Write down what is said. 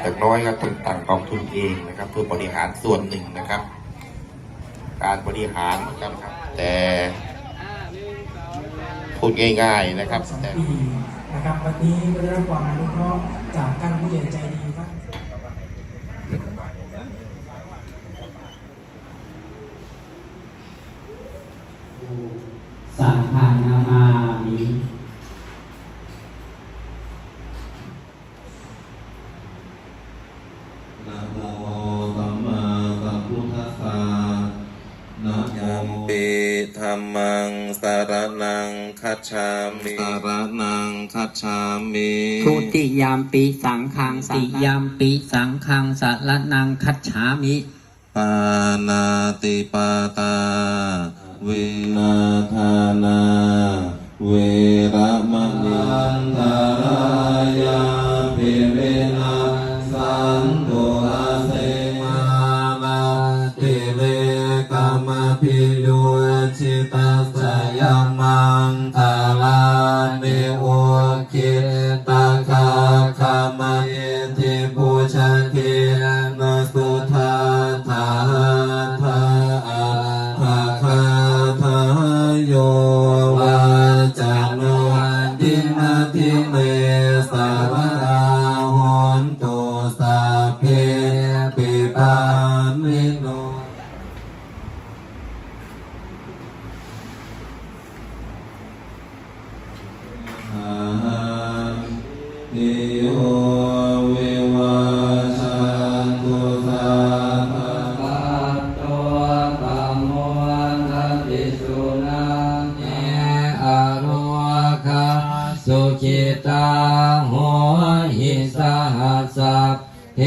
อย่างน้อยครับต้องตั้งกองทุนเองนะครับเพื่อบริหารส่วนหนึ่งนะครับการบริหารนะครับแต่พูดง่ายๆนะครับ2 ปีนะครับวันนี้ก็ได้รับความอนุเคราะห์จากท่านผู้ใหญ่ใจดีครับสังฆานามามินะโมสัมมาสัมพุทธัสสะนะโมปิธัมมังสรณังคัจฉามิสรณังคัจฉามิ ทุติยามปิสังฆังติยามปิสังฆังสรณังคัจฉามิปานาติปาตาเวนาทานาเวระมะนิอันตรายาภิเรนะสันตุอาเสมาลาติเรกามพิโยชิตัสสะยามังทาลานิโอคิตาคาคามเยติปุชะเกนะสุทาทาทาภาคาทาโยวาจานุทินาทิเมสาวราหนตุสัพเพปิปามิโนนิโยวิวาชันตุสัพพะปัตโตธัมโมทัตติสุนันเนอโรคาสุขิตาโหหิสหัสสะเท